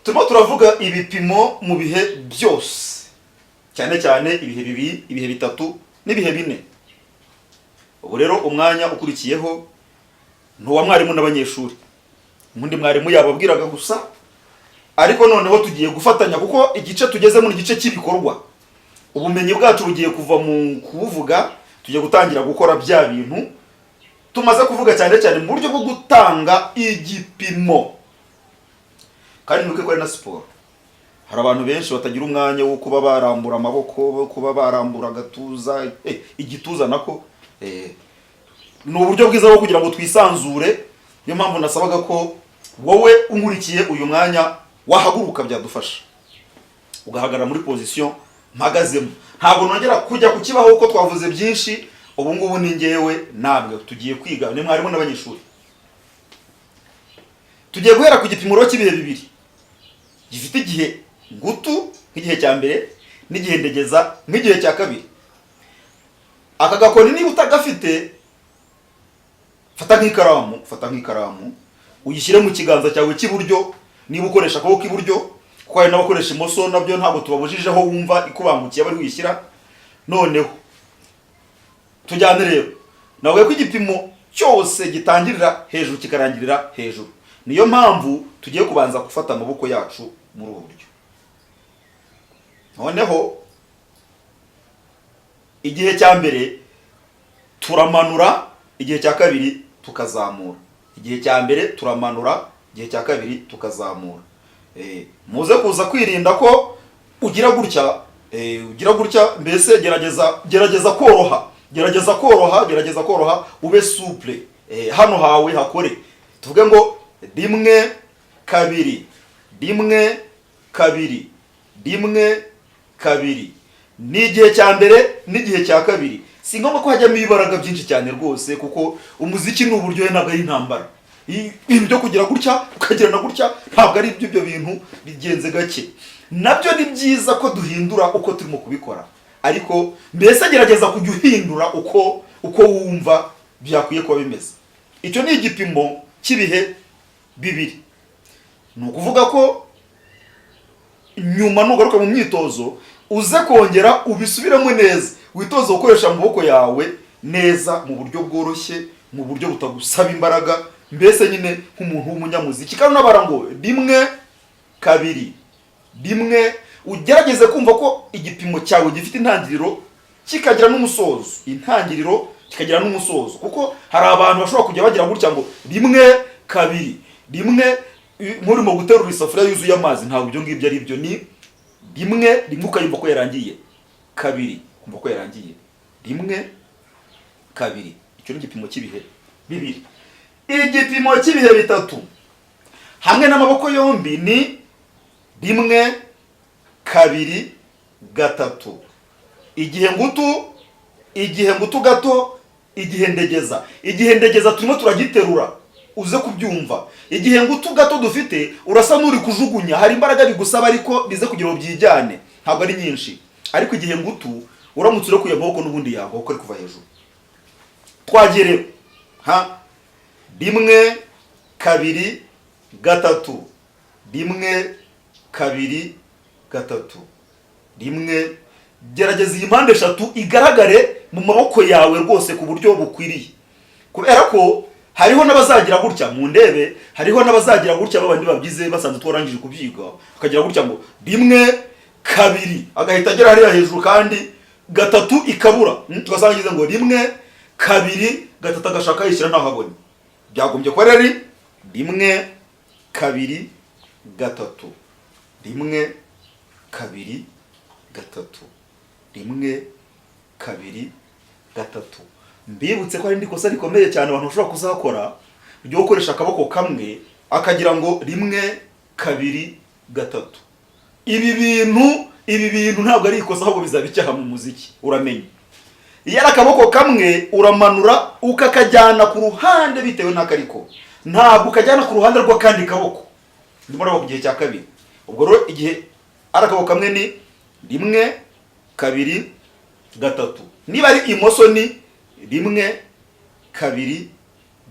turimo turavuga ibipimo mu bihe byose, cyane cyane ibihe bibiri, ibihe bitatu n'ibihe bine. Ubu rero umwanya ukurikiyeho ntuwa mwarimu n'abanyeshuri, undi mwarimu yababwiraga gusa, ariko noneho tugiye gufatanya kuko igice tugeze mu gice cy'ibikorwa. Ubumenyi bwacu bugiye kuva mu kuvuga, tugiye gutangira gukora bya bintu tumaze kuvuga, cyane cyane mu buryo bwo gutanga igipimo. Kandi nuko ikora na siporo. Hari abantu benshi batagira umwanya wo kuba barambura amaboko, kuba barambura agatuza, igituza nako. Ni uburyo bwiza bwo kugira ngo twisanzure. Niyo mpamvu nasabaga ko wowe unkurikiye uyu mwanya wahaguruka byadufasha, ugahagarara muri position mpagazemo. Ntabwo nongera kujya kukibaho uko twavuze byinshi. Ubu ngubu ni ngewe nabwe tugiye kwiga, ni mwarimu n'abanyeshuri. Tugiye guhera ku gipimo cy'ibihe bibiri gifite igihe ngutu nk'igihe cya mbere n'igihe ndegeza nk'igihe cya kabiri. Aka gakoni niba utagafite, fata nk'ikaramu uyishyire mu kiganza cyawe cy'iburyo. Niba ukoresha akaboko k'iburyo, kuko hari n'abakoresha imoso, nabyo ntabwo tubabujijeho, wumva ikubangukiye bari wishyira. Noneho tujyane rero nawe ko igipimo cyose gitangirira hejuru kikarangirira hejuru. Niyo mpamvu tugiye kubanza gufata amaboko yacu muri ubu buryo. Noneho igihe cya mbere turamanura, igihe cya kabiri tukazamura. Igihe cya mbere turamanura, igihe cya kabiri tukazamura. Muze kuza kwirinda ko ugira gutya, mbese gerageza koroha, ube souple. Hano hawe hakore. Tuvuge ngo rimwe kabiri, rimwe kabiri, rimwe kabiri. Ni igihe cya mbere n'igihe cya kabiri. Si ngombwa ko hajyamo ibibaraga byinshi cyane rwose, kuko umuziki ni uburyohe, ntabwo ari intambara. Ibintu byo kugira gutya ukagira na gutya ntabwo ari ibyo bintu bigenze gake. Nabyo ni byiza ko duhindura uko turimo kubikora, ariko mbese gerageza kujya uhindura uko wumva byakwiye kuba bimeze. Icyo ni igipimo cy'ibihe bibiri. Ni ukuvuga ko nyuma nugaruka mu myitozo uze kongera ubisubiremo neza, witoza gukoresha amaboko yawe neza, mu buryo bworoshye, mu buryo butagusaba imbaraga, mbese nyine nk'umuntu w'umunyamuziki. Kandi unabara ngo rimwe kabiri, rimwe. Ugerageze kumva ko igipimo cyawe gifite intangiriro kikagira n'umusozo, intangiriro kikagira n'umusozo, kuko hari abantu bashobora kujya bagira gutya ngo rimwe kabiri, rimwe. Murimo guterura isafuriya yuzuye amazi, ntabwo ibyo ngibyo ari byo. Ni rimwe ukayumva ko yarangiye, kabiri kumva ko yarangiye, rimwe kabiri. Icyo ni igipimo cy'ibihe bibiri. Igipimo cy'ibihe bitatu hamwe n'amaboko yombi ni rimwe kabiri gatatu. Igihe ngutu gato, igihe ndegeza. Igihe ndegeza turimo turagiterura, uze kubyumva. Igihe ngutu gato dufite urasa n'uri kujugunya, hari imbaraga bigusaba ariko bize kugira ngo byijyane, ntabwo ari nyinshi. Ariko igihe ngutu uramutse uri kuya amaboko n'ubundi yago uko ari kuva hejuru. Twagiye rero rimwe kabiri gatatu, rimwe kabiri gatatu, rimwe. Gerageza iyi mpande eshatu igaragare mu maboko yawe rwose ku buryo bukwiriye, kubera ko hariho n'abazagira gutya mu ndebe, hariho n'abazagira gutya babandi babyize basanze twarangije kubyiga, akagira gutya ngo rimwe kabiri agahita agera hariya hejuru, kandi gatatu ikabura. Tugasangiza ngo rimwe kabiri gatatu, agashaka yishyira ntaho abone. Byagombye kuba ari rimwe kabiri gatatu, rimwe kabiri gatatu, rimwe kabiri gatatu. Mbibutse ko ari indi kosa rikomeye cyane abantu bashobora kuzakora, ryo gukoresha akaboko kamwe akagira ngo rimwe kabiri gatatu. Ibi bintu ntabwo ari ikosa, ahubwo bizaba icyaha mu muziki, uramenye. Iyo ari akaboko kamwe uramanura ukakajyana ku ruhande bitewe n'akariko, ntabwo ukajyana ku ruhande rw'akandi kaboko. Ndimo rabo ku gihe cya kabiri. Ubwo rero igihe ari akaboko kamwe ni rimwe kabiri gatatu. Niba ari imoso ni rimwe kabiri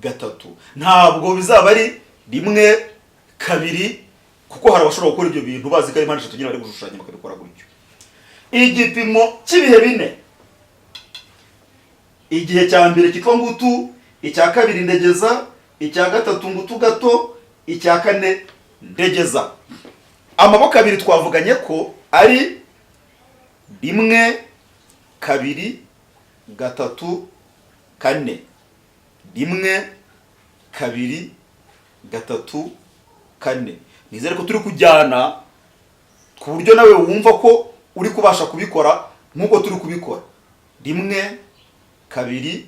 gatatu. Ntabwo bizaba ari rimwe kabiri kuko hari abashobora gukora ibyo bintu bazi ko ari mpande eshatu nyine bari gushushanya bakabikora gutyo. Igipimo cy'ibihe bine: igihe cya mbere kitwa ngutu, icya kabiri ndegeza, icya gatatu ngutu gato, icya kane ndegeza. Amaboko abiri twavuganye ko ari 1 2 3 4. 1 2 3 4. Nizere ko turi kujyana ku buryo nawe wumva ko uri kubasha kubikora nk'uko turi kubikora. 1 2 3 4.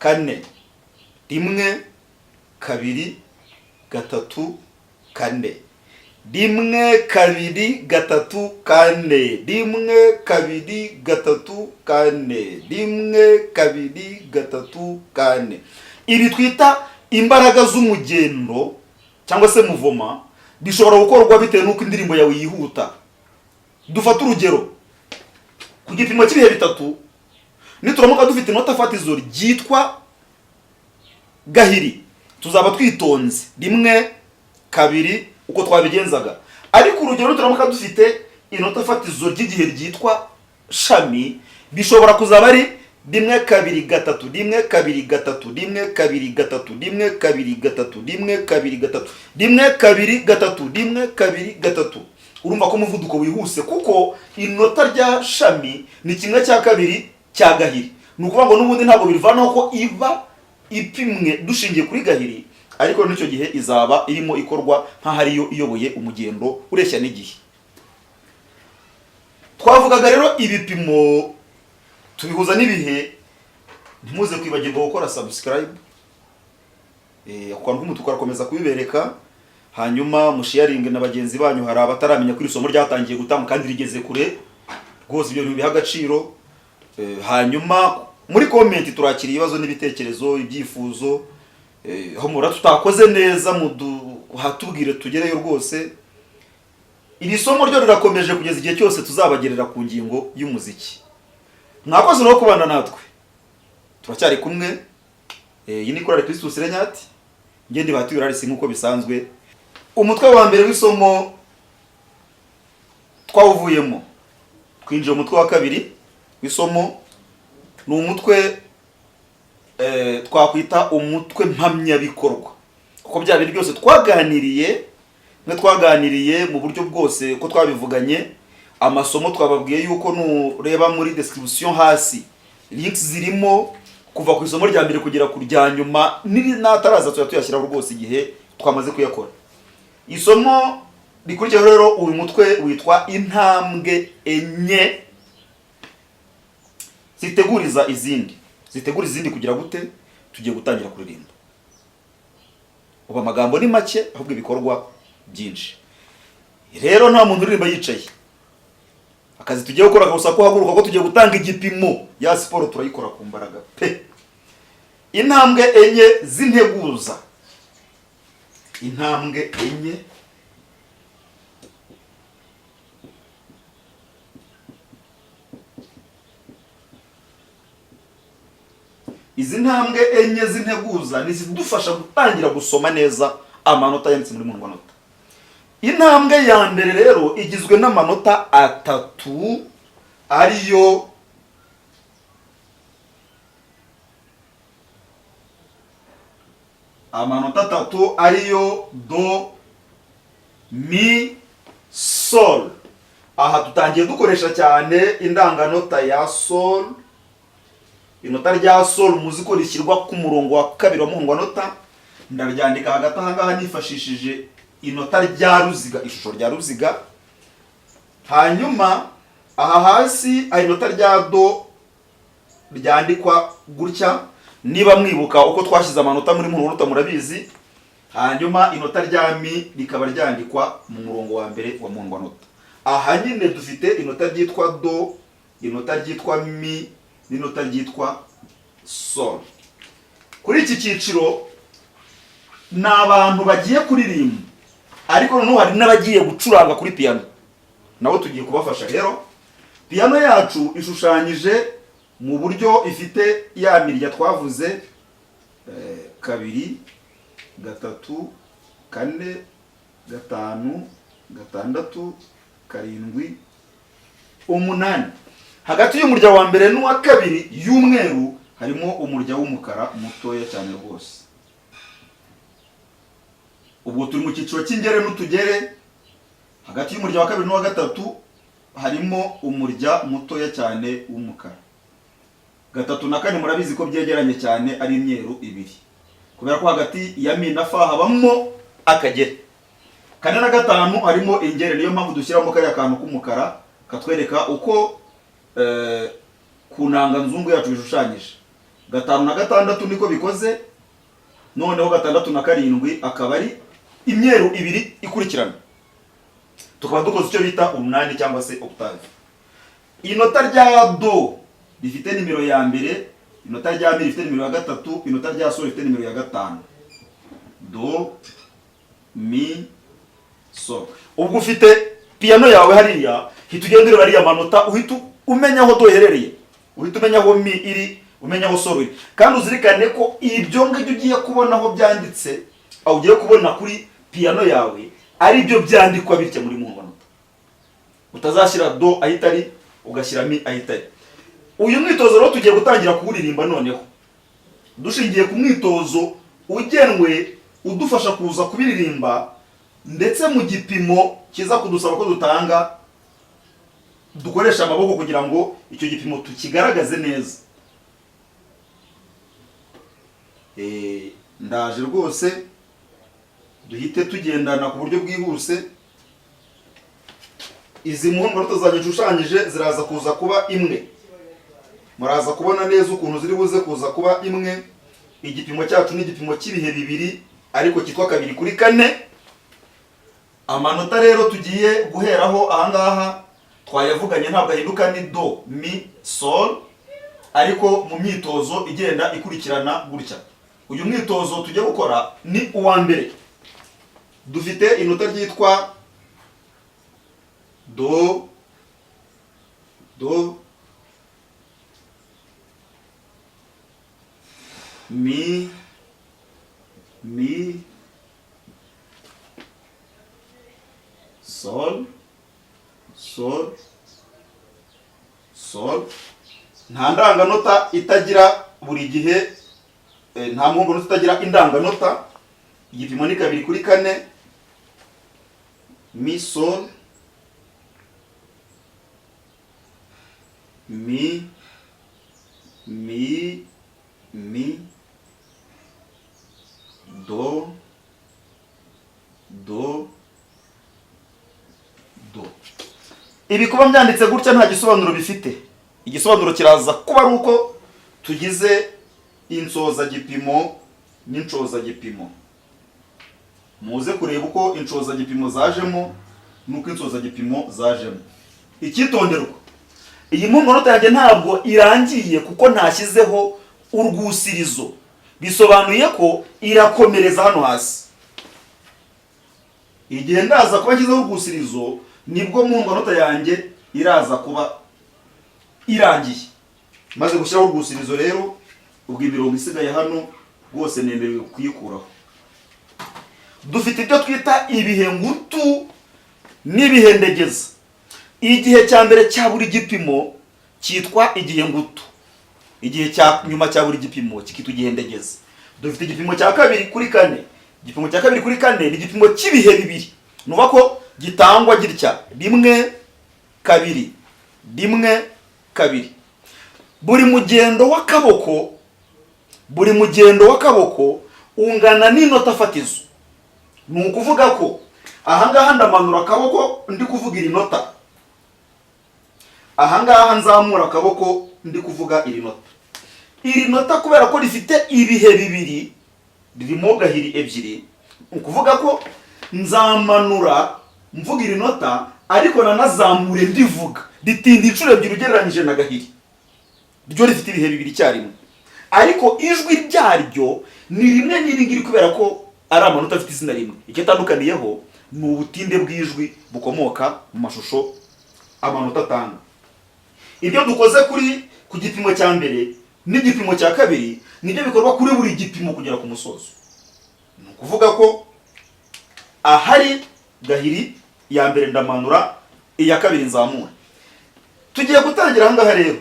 1 2 3 4. 1 2 3 4. 1 2 3 4. 1 2 3 4. Ibi twita imbaraga z'umugendo cyangwa se muvoma bishobora gukorwa bitewe n'uko indirimbo yawe yihuta. Dufata urugero ku gipimo cy'ibihe bitatu, nituramuka dufite inota fatizo ryitwa gahiri, tuzaba twitonze 1 2 uko twabigenzaga. Ariko urugero nituramuka dufite inota fatizo ry'igihe ryitwa shami, bishobora kuzaba ari 1 2 3 1 2 3 1 2 3 1 2 3 1 2 3 1 2 3 1 2 3. Urumva ko umuvuduko wihuse, kuko inota rya shami ni 1/2 cya gahiri. Nukuvuga ngo n'ubundi ntabwo birivanaho ko iba ipimwe dushingiye kuri gahiri, ariko n'icyo gihe izaba irimo ikorwa nk'ahari yo iyoboye umugendo ureshya n'igihe. Twavugaga rero ibipimo tubihuza n'ibihe. Ntimuze kwibagirwa gukora subscribe, akantu k'umutuku arakomeza kubibereka, hanyuma musharinge na bagenzi banyu. Hari abataramenya ko iri somo ryatangiye gutanga kandi rigeze kure rwose, ibyo bintu biha agaciro. Hanyuma muri comment turakira ibibazo n'ibitekerezo, ibyifuzo, aho mura tutakoze neza hatubwire tugereyo rwose. Iri somo ryo rirakomeje kugeza igihe cyose tuzabagerera ku ngingo y'umuziki. Mwakoze no kubana natwe, turacyari kumwe. Iyi ni Korali Christus Renyati, ngende Bahati Rarisi nk'uko bisanzwe. Umutwe wa mbere w'isomo twawuvuyemo, twinjiye umutwe wa kabiri w'isomo. Ni umutwe twakwita umutwe mpamyabikorwa, kuko bya bintu byose twaganiriye mu buryo bwose uko twabivuganye. Amasomo twababwiye yuko nureba muri description hasi links zirimo kuva ku isomo rya mbere kugera ku rya nyuma, n'ataraza tuyashyiraho rwose igihe twamaze kuyakora. Isomo rikurikiyeho rero uyu mutwe witwa intambwe enye ziteguriza izindi kugira gute tugiye gutangira kuririmba. Ubu amagambo ni make ahubwo ibikorwa byinshi. Rero nta muntu uririmba yicaye. Akazi tugiye gukora gusa ko haguruka ko tugiye gutanga igipimo ya siporo turayikora ku mbaraga pe. Intambwe enye z'integuza. Intambwe enye izi ntambwe enye z'integuza nizidufasha gutangira gusoma neza amanota yanditse muri mundwanota. Intambwe ya mbere rero igizwe n'amanota 3 ariyo do, mi, sol. Aha tutangiye dukoresha cyane indanganota ya sol. Inota rya sol muzi ko rishyirwa ku murongo wa kabiri wa muhungwanota. Ndaryandika hagati aha ngaha nifashishije inota rya ruziga, ishusho rya ruziga. Hanyuma aha hasi inota rya do ryandikwa gutya, niba mwibuka uko twashyize amanota muri muhungwanota murabizi. Hanyuma inota rya mi rikaba ryandikwa mu murongo wa mbere wa muhungwanota. Aha nyine dufite inota ryitwa do, inota ryitwa mi, n'inota ryitwa sol. Kuri iki cyiciro ni abantu bagiye kuririmba, ariko noneho hari n'abagiye gucuranga kuri piano, nabo tugiye kubafasha. Rero piano yacu ishushanyije mu buryo ifite ya mirya twavuze 2 3 4 5 6 7 8. Hagati y'umurya wa mbere n'uwa kabiri y'umweru harimo umurya w'umukara mutoya cyane rwose. Ubwo turi mu cyiciro cy'ingere n'utugere. Hagati y'umurya wa kabiri n'uwa gatatu harimo umurya mutoya cyane w'umukara. 3 na 4 murabizi ko byegeranye cyane ari imyeru ibiri, kubera ko hagati ya mi na fa habamo akagere. 4 na 5 harimo ingere, niyo mpamvu dushyiramo kariya kantu k'umukara katwereka uko ku nanga nzungu yacu bishushanyije. 5 na 6 niko bikoze, noneho 6 na 7 akaba ari imyeru ibiri ikurikirana. Tukaba dukoze icyo bita umunani cyangwa se octave. Inota rya do rifite nimero ya mbere, inota rya mi rifite nimero ya gatatu, inota rya sol rifite nimero ya 5. Do, mi, sol. Ubwo ufite piano yawe hariya, hita ugenda ureba ariya manota, uhita umenya aho do iherereye, uhita umenya aho mi iri, umenya aho sol iri. Kandi uzirikane ko ibyo ngibyo ugiye kubona aho byanditse, aho ugiye kubona kuri piano yawe, ari byo byandikwa bityo muri mu manota. Utazashyira do ahitari ugashyira mi ahitari. Uyu mwitozo rero tugiye gutangira kuwuririmba noneho. Dushingiye ku mwitozo ugenwe udufasha kuza kubiririmba, ndetse mu gipimo kiza kudusaba ko dutanga dukoresha amaboko kugira ngo icyo gipimo tukigaragaze neza. Ndaje rwose duhite tugendana ku buryo bwihuse. Izi muhungu zanjye nshushanyije ziraza kuza kuba imwe. Muraza kubona neza ukuntu ziri buze kuza kuba imwe. Igipimo cyacu ni igipimo cy'ibihe bibiri ariko kitwa 2 kuri 4. Amanota rero tugiye guheraho ahangaha twayavuganye ntabwo ahinduka, ni do, mi, sol, ariko mu myitozo igenda ikurikirana gutya. Uyu mwitozo tujye gukora ni uwa mbere. Dufite inota ryitwa do, do, mi, mi, sol, sol, sol. Nta ndanganota itagira buri gihe, nta muhungu itagira indanganota. Igipimo ni 2 kuri 4. Mi, sol, mi, mi, mi, do, do, do. Ibi kuba byanditse gutya nta gisobanuro bifite. Igisobanuro kiraza kuba ari uko tugize insoza gipimo n'inshoza gipimo. Muze kureba uko inshoza gipimo zajemo nuko insoza gipimo zajemo. Ikitonderwa, iyi munota yanjye ntabwo irangiye kuko ntashyizeho urwusirizo. Bisobanuye ko irakomereza hano hasi. Igihe ndaza kuba nshyizeho urwusirizo nibwo munota yanjye iraza kuba irangiye. Maze gushyiraho urwusirizo rero, ubwo imirongo isigaye hano rwose nemerewe kuyikuraho. Dufite ibyo twita ibihe ngutu n'ibihe ndegeza. Igihe cya mbere cya buri gipimo cyitwa igihe ngutu. Igihe cya nyuma cya buri gipimo kikitwa igihe ndegeza. Dufite igipimo cya 2 kuri 4. Igipimo cya 2 kuri 4 ni igipimo cy'ibihe bibiri. Nuba ko gitangwa gitya 1 2 1 2. Buri mugendo w'akaboko ungana n'inota fatizo. Ni ukuvuga ko ahangaha ndamanura akaboko ndi kuvuga iri nota, ahangaha nzamura akaboko ndi kuvuga iri nota. Iri nota kubera ko rifite ibihe bibiri, ririmo gahiri ebyiri, ukuvuga ko nzamanura mvuga iri nota ariko nanazamure ndivuga. Ritinda inshuro ebyiri ugereranyije na gahiri. Ryo rifite ibihe bibiri cyarimwe, ariko ijwi ryaryo ni rimwe n'irigiri kubera ko ari amanota afite izina rimwe. Icyo tandukaniyeho ni ubutinde bw'ijwi bukomoka mu mashusho amanota atanga. Ibyo dukoze ku gipimo cya mbere n'igipimo cya kabiri nibyo bikorwa kuri buri gipimo kugera ku musozo. Ni ukuvuga ko ahari gahiri, iya mbere ndamanura, iya kabiri nzamura. Tugiye gutangira aha ngaha rero.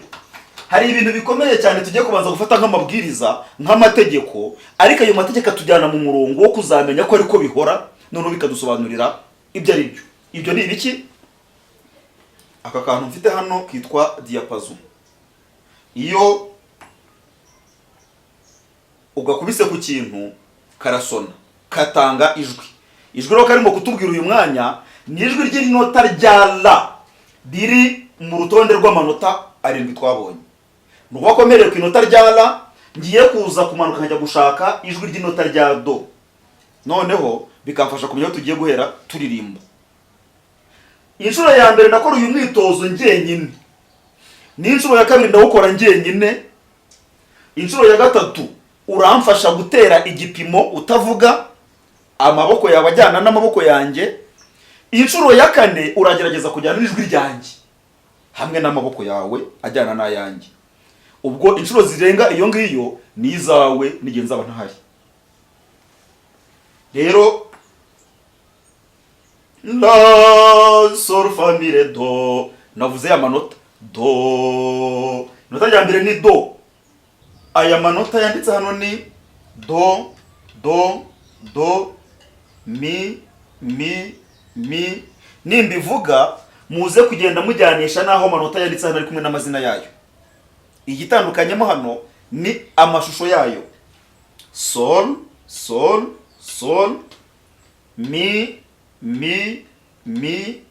Hari ibintu bikomeye cyane tugiye kubanza gufata nk'amabwiriza, nk'amategeko, ariko ayo mategeko atujyana mu murongo wo kuzamenya ko ariko bihora, noneho bikadusobanurira ibyo ari byo. Ibyo ni ibiki? Aka kantu mfite hano kitwa diapason. Iyo ugakubise ku kintu karasona, katanga ijwi. Ijwi rero karimo kutubwira uyu mwanya ni ijwi ry'inota rya la riri mu rutonde rw'amanota 7 twabonye. Nuko akomereye ku inota rya la, ngiye kuza kumanuka nkajya gushaka ijwi ry'inota rya do. Noneho bikamfasha kumenya aho tugiye guhera turirimba. Inshuro ya mbere ndakora uyu mwitozo njyenyine. N'inshuro ya kabiri ndawukora njyenyine. Inshuro ya gatatu uramfasha gutera igipimo utavuga, amaboko yawe ajyana n'amaboko yanjye. Inshuro ya kane uragerageza kujyana n'ijwi ryanjye hamwe n'amaboko yawe ajyana n'ayanjye. Ubwo inshuro zirenga iyo ngiyo ni izawe n'igihe nzaba ntahari. Rero la sol fa mi re do, navuze amanota do. Nota ya mbere ni do. Aya manota yanditse hano ni do, do, do, mi, mi, mi. Nimbivuga muze kugenda mujyanisha naho amanota yanditse hano ari kumwe n'amazina yayo. Igitandukanyemo hano ni amashusho yayo. Sol, sol, sol, mi, mi, mi,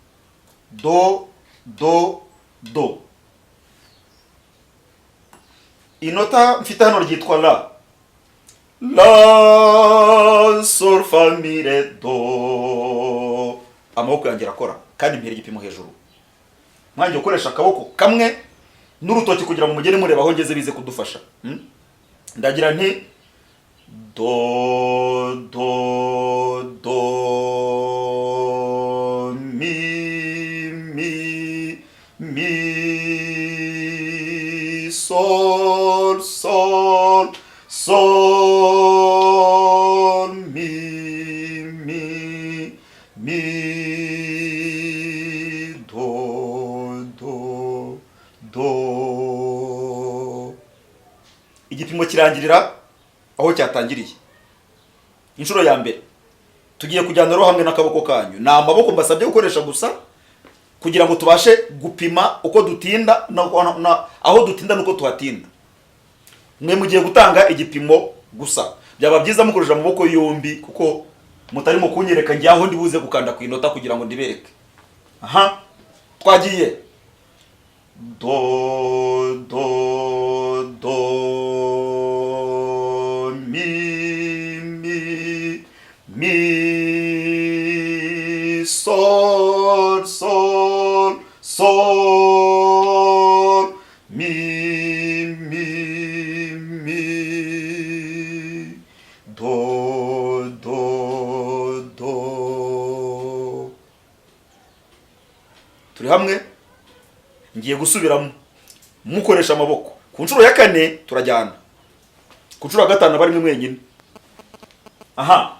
do, do, do. Inota mfite hano ryitwa la. La, sol, fa, mi, re, do. Amaboko yanjye arakora kandi mpera igipimo hejuru. Mwanjye ukoresha akaboko kamwe n'urutoki kugira ngo mugere mureba aho ngeze bize kudufasha. Ndagira nti do, do, do, mi, mi, mi, sol, sol, sol, mi, mi, mi, do, do, do. Igipimo kirangirira aho cyatangiriye. Inshuro ya mbere tugiye kujyana ro hamwe n'akaboko kanyu. Na amaboko mbasabye gukoresha gusa kugira ngo tubashe gupima uko dutinda na aho dutinda nuko tuhatinda. Mwe mugiye gutanga igipimo gusa. Byaba byiza mukoresha amaboko yombi kuko mutarimo kunyereka njye aho ndibuze gukanda ku inota kugira ngo ndibereke. Aha, twagiye. Do, do, do, mi, mi, mi, sol, sol, sol, mi, mi, mi, do, do, do. Turi hamwe? Ngiye gusubiramo mukoresha amaboko. Ku nshuro ya kane turajyana. Ku nshuro ya gatanu bari mwenyine. Aha.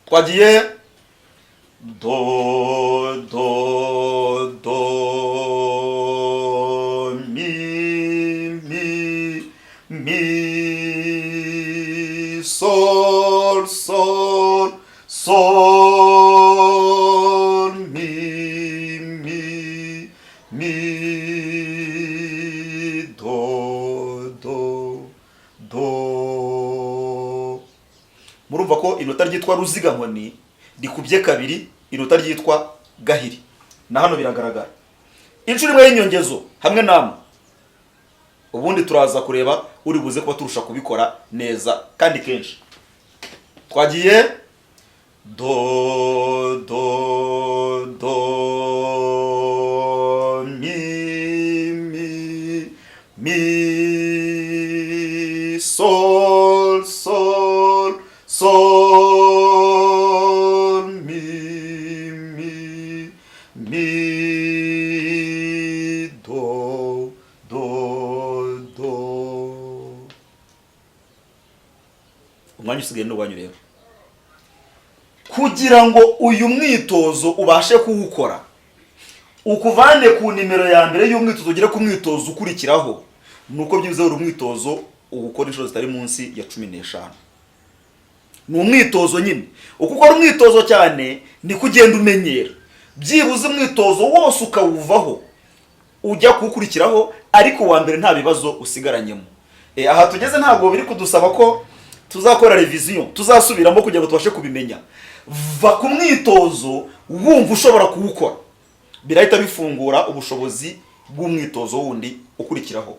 Twagiye do, do, do, mi, mi, mi, sol, sol, sol, mi, mi, mi, do, do, do. Murumva ko inota ryitwa ruziga nkoni rikubye kabiri inota ryitwa gahiri. Na hano biragaragara. Inshuro imwe y'inyongezo hamwe namwe. Ubundi turaza kureba uri buze kuba turusha kubikora neza kandi kenshi. Twagiye do, do, do, mi, mi, mi, sol, sol, sol, mi, mi, mi, do, do, do. Umwanya usigaye n'uwanyu rero. kugira ngo uyu mwitozo ubashe kuwukora, ukuvane ku nimero ya mbere y'umwitozo ugere ku mwitozo ukurikiraho, nuko byibuze uri umwitozo uwukora inshuro zitari munsi ya 15. Ni umwitozo nyine. Uko ukora umwitozo cyane ni kugenda umenyera, byibuze umwitozo wose ukawuvaho ujya kuwukurikiraho, ariko wa mbere nta bibazo usigaranyemo. Aha tugeze ntabwo biri kudusaba ko tuzakora revision, tuzasubiramo kugira ngo tubashe kubimenya. Va ku mwitozo wumva ushobora kuwukora, birahita bifungura ubushobozi bw'umwitozo wundi ukurikiraho.